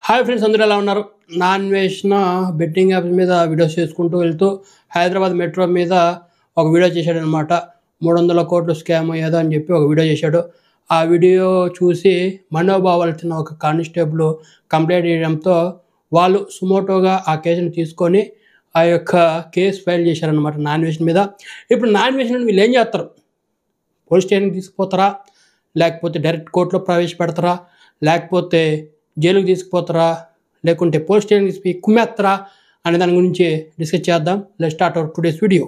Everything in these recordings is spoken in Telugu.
హాయ్ ఫ్రెండ్స్, అందరూ ఎలా ఉన్నారు? నా అన్వేషణ బెట్టింగ్ యాప్స్ మీద వీడియోస్ చేసుకుంటూ వెళ్తూ హైదరాబాద్ మెట్రో మీద ఒక వీడియో చేశాడనమాట. 300 కోట్లు స్కామ్ అయ్యేదో అని చెప్పి ఒక వీడియో చేశాడు. ఆ వీడియో చూసి మనోభావాలు తిన్న ఒక కానిస్టేబుల్ కంప్లైంట్ చేయడంతో వాళ్ళు సుమోటోగా ఆ కేసుని తీసుకొని ఆ యొక్క కేసు ఫైల్ చేశారనమాట నా అన్వేషణ మీద. ఇప్పుడు నా అన్వేషణ వీళ్ళు ఏం చేస్తారు? పోలీస్ స్టేషన్కి తీసుకుపోతారా, లేకపోతే డైరెక్ట్ కోర్టులో ప్రవేశపెడతారా, లేకపోతే జైలుకి తీసుకుపోతారా, లేకుంటే పోలీస్ స్టేషన్ తీసుకుని కుమ్మేస్తారా అనే దాని గురించి డిస్కస్ చేద్దాం. Let's start our today's video.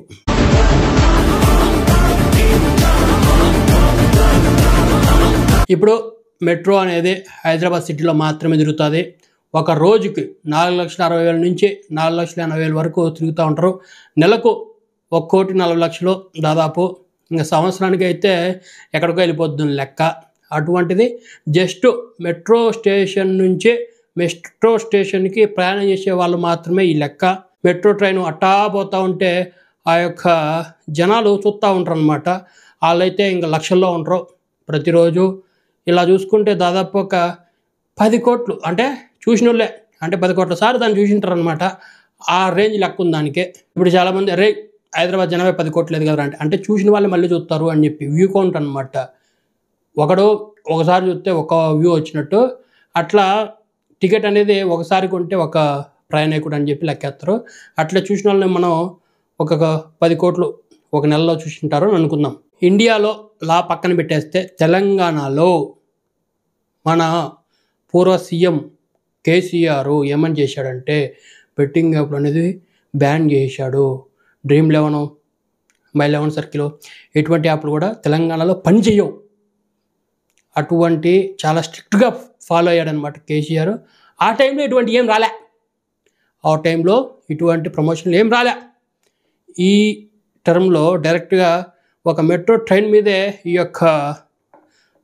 ఇప్పుడు మెట్రో అనేది హైదరాబాద్ సిటీలో మాత్రమే తిరుగుతుంది. ఒక రోజుకి 4,60,000 నుంచి 4,80,000 వరకు తిరుగుతూ ఉంటారు. నెలకు 1,40,00,000 దాదాపు. ఇంకా సంవత్సరానికి అయితే ఎక్కడికో వెళ్ళిపోతుంది లెక్క. అటువంటిది జస్ట్ మెట్రో స్టేషన్ నుంచి మెట్రో స్టేషన్కి ప్రయాణం చేసే వాళ్ళు మాత్రమే ఈ లెక్క. మెట్రో ట్రైన్ అట్టా పోతూ ఉంటే ఆ యొక్క జనాలు చూస్తూ ఉంటారు అనమాట. వాళ్ళైతే ఇంకా లక్షల్లో ఉంటారు ప్రతిరోజు. ఇలా చూసుకుంటే దాదాపు ఒక 10 కోట్లు, అంటే చూసిన వాళ్ళే, అంటే 10 కోట్ల సార్లు దాన్ని చూసింటారు అనమాట. ఆ రేంజ్ లెక్క ఉంది దానికి. ఇప్పుడు చాలామంది అరే హైదరాబాద్ జనమే 10 కోట్లు లేదు కదా అంటే చూసిన వాళ్ళే మళ్ళీ చూస్తారు అని చెప్పి వ్యూ కౌంట్ అనమాట. ఒకడు ఒకసారి చూస్తే ఒక వ్యూ వచ్చినట్టు అట్లా టికెట్ అనేది ఒకసారి కొంటే ఒక ప్రయాణికుడు అని చెప్పి లెక్కేస్తారు. అట్లా చూసిన వాళ్ళని మనం ఒక 10 కోట్లు ఒక నెలలో చూసింటారు అని అనుకుందాం. ఇండియాలో లా పక్కన పెట్టేస్తే తెలంగాణలో మన పూర్వ సీఎం కేసీఆర్ ఏమని చేశాడంటే బెట్టింగ్ యాప్లు అనేది బ్యాన్ చేశాడు. Dream11, My11 సర్కిల్ ఎటువంటి యాప్లు కూడా తెలంగాణలో పనిచేయవు. అటువంటి చాలా స్ట్రిక్ట్గా ఫాలో అయ్యాడనమాట కేసీఆర్. ఆ టైంలో ఇటువంటి ఏం రాలే. ఆ టైంలో ఇటువంటి ప్రమోషన్లు ఏం రాలే. ఈ టర్మ్లో డైరెక్ట్గా ఒక మెట్రో ట్రైన్ మీదే ఈ యొక్క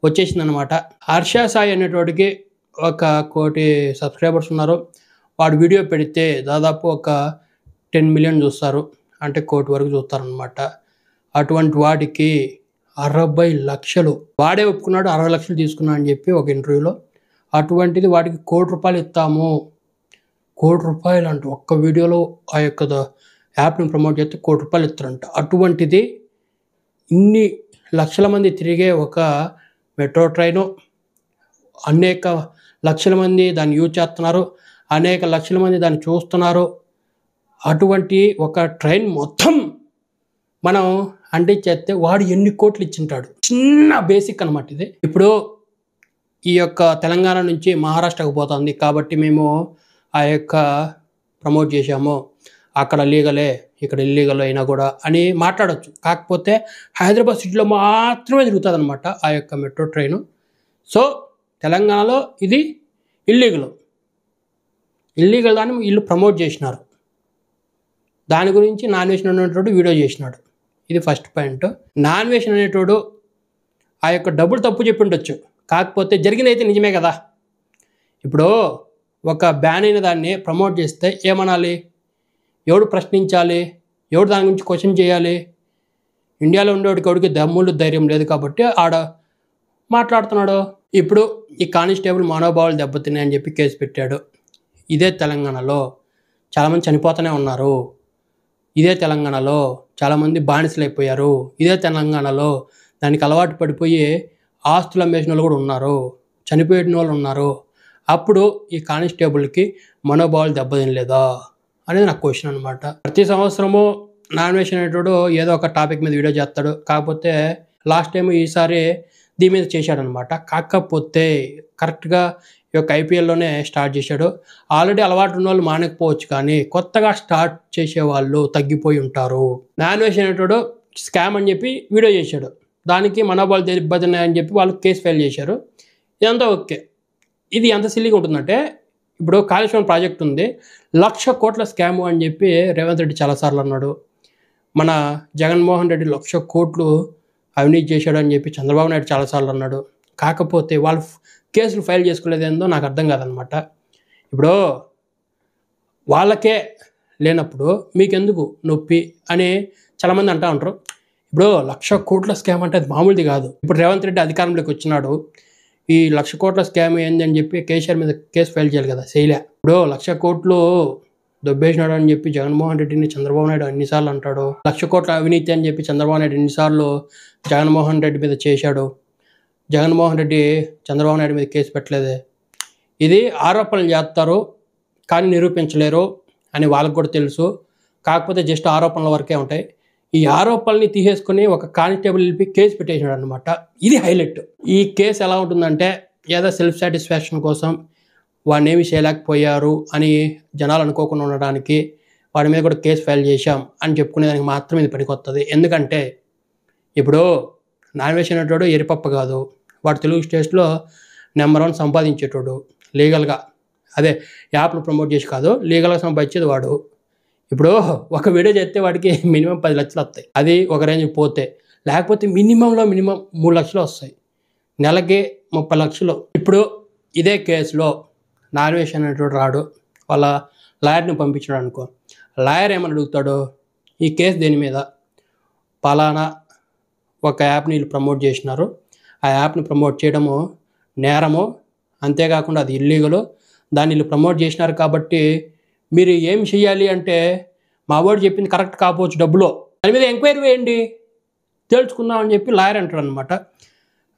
వచ్చేసిందనమాట. హర్ష సాయి అనేటోడికి 1 కోటి సబ్స్క్రైబర్స్ ఉన్నారు. వాడు వీడియో పెడితే దాదాపు ఒక 10 మిలియన్ చూస్తారు, అంటే 1 కోటి వరకు చూస్తారనమాట. అటువంటి వాడికి 60 లక్షలు వాడే ఒప్పుకున్నాడు. 60 లక్షలు తీసుకున్నా అని చెప్పి ఒక ఇంటర్వ్యూలో. అటువంటిది వాడికి 1 కోటి రూపాయలు ఇస్తాము, 1 కోటి రూపాయలు అంట ఒక్క వీడియోలో ఆ యొక్క యాప్ని ప్రమోట్ చేస్తే 1 కోటి రూపాయలు ఇస్తారంట. అటువంటిది ఇన్ని లక్షల మంది తిరిగే ఒక మెట్రో ట్రైను, అనేక లక్షల మంది దాన్ని యూజ్ చేస్తున్నారు, అనేక లక్షల మంది దాన్ని చూస్తున్నారు. అటువంటి ఒక ట్రైన్ మొత్తం మనం అంటించేస్తే వాడు ఎన్ని కోట్లు ఇచ్చింటాడు. చిన్న బేసిక్ అనమాట ఇది. ఇప్పుడు ఈ యొక్క తెలంగాణ నుంచి మహారాష్ట్రకు పోతుంది కాబట్టి మేము ఆ యొక్క ప్రమోట్ చేశాము, అక్కడ లీగలే ఇక్కడ ఇల్లీగల్ అయినా కూడా అని మాట్లాడవచ్చు. కాకపోతే హైదరాబాద్ సిటీలో మాత్రమే తిరుగుతుంది అనమాట ఆ యొక్క మెట్రో ట్రైను. సో తెలంగాణలో ఇది ఇల్లీగల్ దాన్ని వీళ్ళు ప్రమోట్ చేసినారు. దాని గురించి నా అన్వేషణ అనేటోడు వీడియో చేసినాడు. ఇది ఫస్ట్ పాయింట్. నా అన్వేషణ అనేటోడు ఆ యొక్క డబ్బులు తప్పు చెప్పి ఉండొచ్చు, కాకపోతే జరిగింది అయితే నిజమే కదా. ఇప్పుడు ఒక బ్యాన్ అయిన దాన్ని ప్రమోట్ చేస్తే ఏమనాలి? ఎవడు ప్రశ్నించాలి? ఎవడు దాని గురించి క్వశ్చన్ చేయాలి? ఇండియాలో ఉండేవాడికి ఎవడికి దమ్ములు ధైర్యం లేదు కాబట్టి ఆడ మాట్లాడుతున్నాడు. ఇప్పుడు ఈ కానిస్టేబుల్ మనోభావాలు దెబ్బతిన్నాయని చెప్పి కేసు పెట్టాడు. ఇదే తెలంగాణలో చాలామంది చనిపోతూనే ఉన్నారు. ఇదే తెలంగాణలో చాలామంది బానిసలు అయిపోయారు. ఇదే తెలంగాణలో దానికి అలవాటు పడిపోయి ఆస్తులు అమ్మేసిన వాళ్ళు కూడా ఉన్నారు, చనిపోయిన వాళ్ళు ఉన్నారు. అప్పుడు ఈ కానిస్టేబుల్కి మనోభావాలు దెబ్బతినలేదా అనేది నాకు క్వశ్చన్ అనమాట. ప్రతి సంవత్సరము నా అన్వేషణ అనేటోడు ఏదో ఒక టాపిక్ మీద వీడియో చేస్తాడు. కాకపోతే లాస్ట్ టైం ఈసారి దీని మీద చేశాడనమాట. కాకపోతే కరెక్ట్గా ఈ యొక్క ఐపీఎల్లోనే స్టార్ట్ చేశాడు. ఆల్రెడీ అలవాటు ఉన్న వాళ్ళు మానకపోవచ్చు, కానీ కొత్తగా స్టార్ట్ చేసేవాళ్ళు తగ్గిపోయి ఉంటారు. నా అన్వేషణ అనేటోడు స్కామ్ అని చెప్పి వీడియో చేశాడు. దానికి మనోభావాలు దెబ్బతిన్నాయని చెప్పి వాళ్ళు కేసు ఫైల్ చేశారు. ఇదంతా ఓకే. ఇది ఎంత సిల్లీగా ఉంటుందంటే, ఇప్పుడు కాళేశ్వరం ప్రాజెక్ట్ ఉంది, 1,00,000 కోట్ల స్కాము అని చెప్పి రేవంత్ రెడ్డి చాలాసార్లు అన్నాడు. మన జగన్మోహన్ రెడ్డి 1,00,000 కోట్లు అవినీతి చేశాడు అని చెప్పి చంద్రబాబు నాయుడు చాలాసార్లు అన్నాడు. కాకపోతే వాళ్ళు కేసులు ఫైల్ చేసుకోలేదేందో నాకు అర్థం కాదనమాట. ఇప్పుడు వాళ్ళకే లేనప్పుడు మీకెందుకు నొప్పి అని చాలామంది అంటూ ఉంటారు. ఇప్పుడు 1,00,000 కోట్ల స్కామ్ అంటే అది మామూలుది కాదు. ఇప్పుడు రేవంత్ రెడ్డి అధికారంలోకి వచ్చినాడు. ఈ 1,00,000 కోట్ల స్కామ్ ఏందని చెప్పి కేసీఆర్ మీద కేసు ఫైల్ చేయాలి కదా, చేయలే. ఇప్పుడు 1,00,000 కోట్లు దొబ్బేసినాడు అని చెప్పి జగన్మోహన్ రెడ్డిని చంద్రబాబు నాయుడు ఎన్నిసార్లు అంటాడు. 1,00,000 కోట్ల అవినీతి అని చెప్పి చంద్రబాబు నాయుడు ఎన్నిసార్లు జగన్మోహన్ రెడ్డి మీద చేశాడు. జగన్మోహన్ రెడ్డి చంద్రబాబు నాయుడు మీద కేసు పెట్టలేదే. ఇది ఆరోపణలు చేస్తారు కానీ నిరూపించలేరు అని వాళ్ళకు కూడా తెలుసు. కాకపోతే జస్ట్ ఆరోపణల వరకే ఉంటాయి. ఈ ఆరోపణల్ని తీసేసుకుని ఒక కానిస్టేబుల్ వెళ్ళి కేసు పెట్టేసినాడు అనమాట. ఇది హైలైట్. ఈ కేసు ఎలా ఉంటుందంటే ఏదో సెల్ఫ్ సాటిస్ఫాక్షన్ కోసం వాడిని ఏమి చేయలేకపోయారు అని జనాలు అనుకోకుండా ఉండడానికి వాడి మీద కూడా కేసు ఫైల్ చేశాం అని చెప్పుకునేదానికి మాత్రమే ఇది పనికొస్తుంది. ఎందుకంటే ఇప్పుడు నాన్ వెజ్ అనేటోడు ఎరిపప్ప కాదు, వాడు తెలుగు స్టేట్స్లో నెంబర్ 1 సంపాదించేటోడు లీగల్గా. అదే యాప్లు ప్రమోట్ చేసి కాదు, లీగల్గా సంపాదించేది వాడు. ఇప్పుడు ఒక వీడియో చేస్తే వాడికి మినిమం 10 లక్షలు వస్తాయి, అది ఒక రేంజ్కి పోతే. లేకపోతే మినిమం 3 లక్షలు వస్తాయి, నెలకి 30 లక్షలు. ఇప్పుడు ఇదే కేసులో నాన్ వెజ్ అనేటోడు రాడు, వాళ్ళ లాయర్ని పంపించాడు అనుకో. లాయర్ ఏమని అడుగుతాడు, ఈ కేసు దేని మీద, పలానా ఒక యాప్ని వీళ్ళు ప్రమోట్ చేసినారు, ఆ యాప్ని ప్రమోట్ చేయడము నేరము, అంతేకాకుండా అది ఇల్లీగలు, దాన్ని వీళ్ళు ప్రమోట్ చేసినారు కాబట్టి మీరు ఏం చేయాలి అంటే మా వాడు చెప్పింది కరెక్ట్ కాకపోవచ్చు, డబ్బులో దాని మీద ఎంక్వైరీ వేయండి తెలుసుకుందామని చెప్పి లాయర్ అంటాడు అనమాట.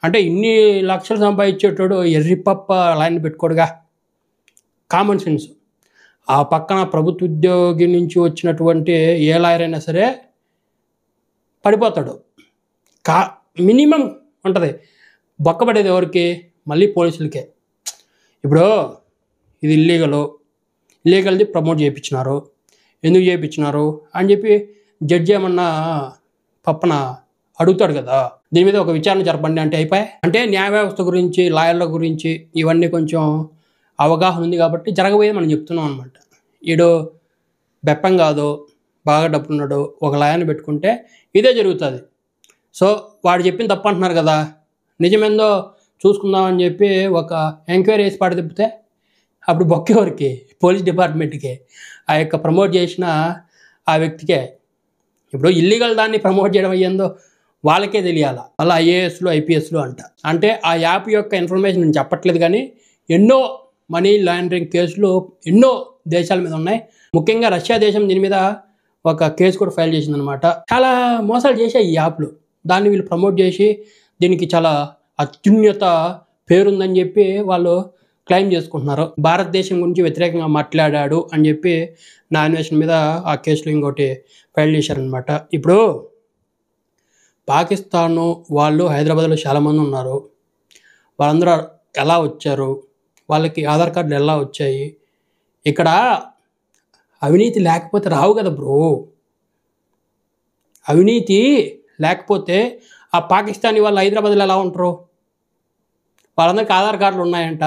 అంటే ఇన్ని లక్షలు సంపాదించేటోడు ఎర్రిపప్ప లాయర్ని పెట్టుకోడుగా, కామన్ సెన్స్. ఆ పక్కన ప్రభుత్వ ఉద్యోగి నుంచి వచ్చినటువంటి ఏ లాయర్ అయినా సరే పడిపోతాడు. మినిమం ఉంటుంది. బొక్కబడేది ఎవరికి, మళ్ళీ పోలీసులకే. ఇప్పుడు ఇది ఇల్లీగల్ది ప్రమోట్ చేయించినారు, ఎందుకు చేయించినారు అని చెప్పి జడ్జి ఏమన్నా పప్పన అడుగుతాడు కదా, దీని మీద ఒక విచారణ జరపండి అంటే అయిపోయి. అంటే న్యాయ వ్యవస్థ గురించి, లాయర్ల గురించి ఇవన్నీ కొంచెం అవగాహన ఉంది కాబట్టి జరగబోయేది మనం చెప్తున్నాం అనమాట. వీడు బెప్పం కాదు, బాగా డబ్బులున్నాడు, ఒక లాయర్ని పెట్టుకుంటే ఇదే జరుగుతుంది. సో వాడు చెప్పింది తప్పు అంటున్నారు కదా, నిజమేందో చూసుకుందామని చెప్పి ఒక ఎంక్వైరీ వేసి పాట తిప్పితే అప్పుడు బొక్కేవరికి, పోలీస్ డిపార్ట్మెంట్కి, ఆ యొక్క ప్రమోట్ చేసిన ఆ వ్యక్తికే. ఇప్పుడు ఇల్లీగల్ దాన్ని ప్రమోట్ చేయడం అయ్యిందో వాళ్ళకే తెలియాలా, అలా ఐఏఎస్లు ఐపీఎస్లు అంటే ఆ యాప్ యొక్క ఇన్ఫర్మేషన్ నేను చెప్పట్లేదు కానీ ఎన్నో మనీ లాండరింగ్ కేసులు ఎన్నో దేశాల మీద ఉన్నాయి. ముఖ్యంగా రష్యా దేశం దీని మీద ఒక కేసు కూడా ఫైల్ చేసిందనమాట. చాలా మోసాలు చేశాయి ఈ యాప్లు, దాన్ని వీళ్ళు ప్రమోట్ చేసి దీనికి చాలా అత్యున్నత పేరుందని చెప్పి వాళ్ళు క్లెయిమ్ చేసుకుంటున్నారు. భారతదేశం గురించి వ్యతిరేకంగా మాట్లాడాడు అని చెప్పి నాన్ వెజ్ మీద ఆ కేసులో ఇంకోటి ఫైల్ చేశారనమాట. ఇప్పుడు పాకిస్తాను వాళ్ళు హైదరాబాద్లో చాలామంది ఉన్నారు, వాళ్ళందరూ ఎలా వచ్చారు, వాళ్ళకి ఆధార్ కార్డులు ఎలా వచ్చాయి, ఇక్కడ అవినీతి లేకపోతే రావు కదా బ్రో. అవినీతి లేకపోతే ఆ పాకిస్తానీ వాళ్ళు హైదరాబాద్లో ఎలా ఉంటారు, వాళ్ళందరికీ ఆధార్ కార్డులు ఉన్నాయంట,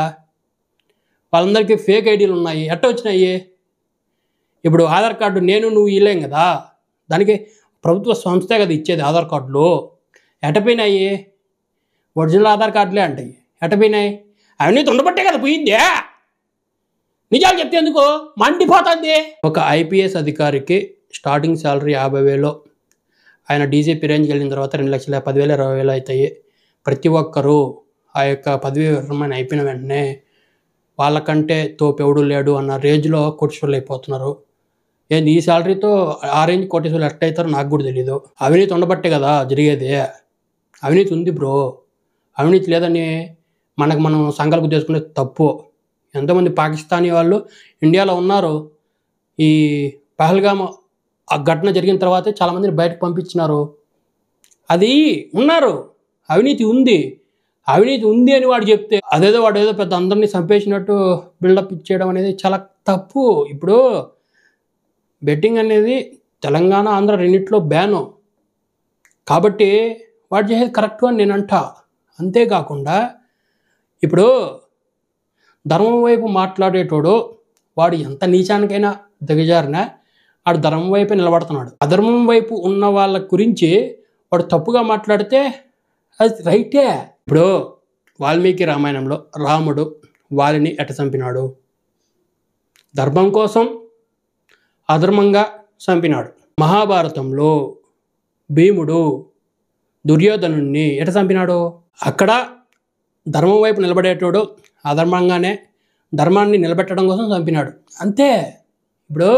వాళ్ళందరికీ ఫేక్ ఐడీలు ఉన్నాయి, ఎట్ట వచ్చినాయి. ఇప్పుడు ఆధార్ కార్డు నేను నువ్వు ఇవ్వలేం కదా, దానికి ప్రభుత్వ సంస్థే కదా ఇచ్చేది ఆధార్ కార్డులు. ఎట్టపోయినాయి, ఒరిజినల్ ఆధార్ కార్డులే అంటాయి, ఎట్టపోయినాయి. అవినీతి ఉండబట్టే కదా పోయిందే, నిజాలు చెప్తే ఎందుకు మండిపోతుంది. ఒక ఐపీఎస్ అధికారికి స్టార్టింగ్ శాలరీ 50,000, ఆయన డీజీపీ రేంజ్కి వెళ్ళిన తర్వాత 2,10,000, 10,000, 20,000 అవుతాయి. ప్రతి ఒక్కరూ ఆ యొక్క పదవి విరమణ అయిపోయిన వెంటనే వాళ్ళకంటే తోపెవడు లేడు అన్న రేంజ్లో కోటీశ్వరులు అయిపోతున్నారు. ఏంది ఈ శాలరీతో ఆ రేంజ్ కోటీశ్వరులు ఎట్ట అవుతారో నాకు కూడా తెలీదు. అవినీతి ఉండబట్టే కదా జరిగేది. అవినీతి ఉంది బ్రో, అవినీతి లేదని మనం సంకల్పం చేసుకునే తప్పు. ఎంతోమంది పాకిస్తానీ వాళ్ళు ఇండియాలో ఉన్నారు. ఈ పహల్గామ్ ఆ ఘటన జరిగిన తర్వాతే చాలామందిని బయటకు పంపించినారు. అది ఉన్నారు, అవినీతి ఉంది అని వాడు చెప్తే అదేదో వాడు ఏదో పెద్ద అందరినీ చంపేసినట్టు బిల్డప్ ఇచ్చేయడం అనేది చాలా తప్పు. ఇప్పుడు బెట్టింగ్ అనేది తెలంగాణ ఆంధ్ర రెండిట్లో బ్యాను కాబట్టి వాడు చేసేది కరెక్ట్ అని నేను అంటా. అంతేకాకుండా ఇప్పుడు ధర్మం వైపు మాట్లాడేటోడు వాడు ఎంత నీచానికైనా దిగజారినా వాడు ధర్మం వైపే నిలబడుతున్నాడు. అధర్మం వైపు ఉన్న వాళ్ళ గురించి వాడు తప్పుగా మాట్లాడితే అది రైటే. ఇప్పుడు వాల్మీకి రామాయణంలో రాముడు వాలిని ఎట్ట చంపినాడు, ధర్మం కోసం అధర్మంగా చంపినాడు. మహాభారతంలో భీముడు దుర్యోధనుణ్ణి ఎట్ట చంపినాడు, అక్కడ ధర్మం వైపు నిలబడేటోడు అధర్మంగానే ధర్మాన్ని నిలబెట్టడం కోసం చంపినాడు అంతే. ఇప్పుడు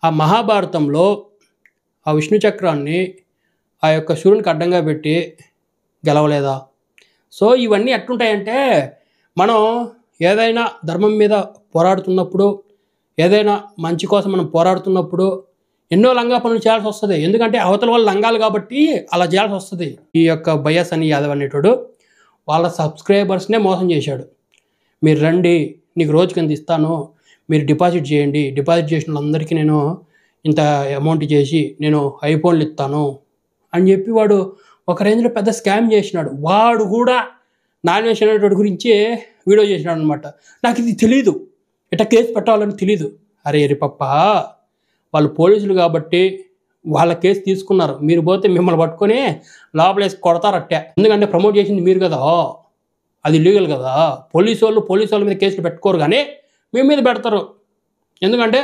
ఆ మహాభారతంలో ఆ విష్ణు చక్రాన్ని ఆ యొక్క సూర్యునికి అడ్డంగా పెట్టి గెలవలేదా? సో ఇవన్నీ ఎట్లుంటాయంటే, మనం ఏదైనా ధర్మం మీద పోరాడుతున్నప్పుడు, ఏదైనా మంచి కోసం మనం పోరాడుతున్నప్పుడు ఎన్నో లంగా పనులు చేయాల్సి వస్తుంది. ఎందుకంటే అవతల వాళ్ళు లంగాలు కాబట్టి అలా చేయాల్సి వస్తుంది. ఈ యొక్క బయాస్ అని యాదవ్ అనేటోడు వాళ్ళ సబ్స్క్రైబర్స్నే మోసం చేశాడు. మీరు రండి, నీకు రోజుకి ఎంత ఇస్తాను, మీరు డిపాజిట్ చేయండి, డిపాజిట్ చేసిన వాళ్ళందరికీ నేను ఇంత అమౌంట్ చేసి నేను ఐఫోన్లు ఇస్తాను అని చెప్పి వాడు ఒక రేంజ్లో పెద్ద స్కామ్ చేసినాడు. వాడు కూడా నాన్వేష్ అనేటోడి గురించి వీడియో చేసినాడు అనమాట. నాకు ఇది తెలీదు, ఇట్లా కేసు పెట్టాలని తెలీదు. అరే పప్ప, వాళ్ళు పోలీసులు కాబట్టి వాళ్ళ కేసు తీసుకున్నారు. మీరు పోతే మిమ్మల్ని పట్టుకొని లోపలేసి కొడతారట్టే. ఎందుకంటే ప్రమోట్ చేసింది మీరు కదా, అది లీగల్ కదా. పోలీసు వాళ్ళ మీద కేసులు పెట్టుకోరు, కానీ మీ మీద పెడతారు. ఎందుకంటే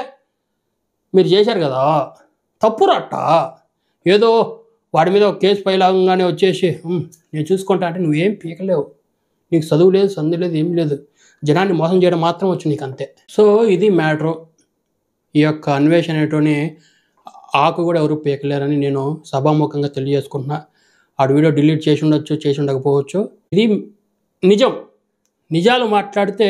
మీరు చేశారు కదా, తప్పురట్ట. ఏదో వాడి మీద ఒక కేసు పైలాగానే వచ్చేసి నేను చూసుకుంటా అంటే నువ్వేం పీకలేవు. నీకు చదువు లేదు, సందు లేదు, ఏం లేదు. జనాన్ని మోసం చేయడం మాత్రం వచ్చు నీకు, అంతే. సో ఇది మ్యాటరు. ఈ యొక్క అన్వేషణ అనేటోని ఆకు కూడా ఎవరు పీకలేరని నేను సభాముఖంగా తెలియజేసుకుంటున్నా. ఆ వీడియో డిలీట్ చేసి ఉండొచ్చు, చేసి ఉండకపోవచ్చు. ఇది నిజం. నిజాలు మాట్లాడితే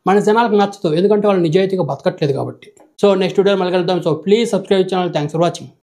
మన జనాలకు నచ్చదు, ఎందుకంటే వాళ్ళు నిజాయితీగా బతకట్లేదు కాబట్టి. సో నెక్స్ట్ వీడియో మళ్ళీ కలుద్దాం. So please subscribe channel. Thanks for watching.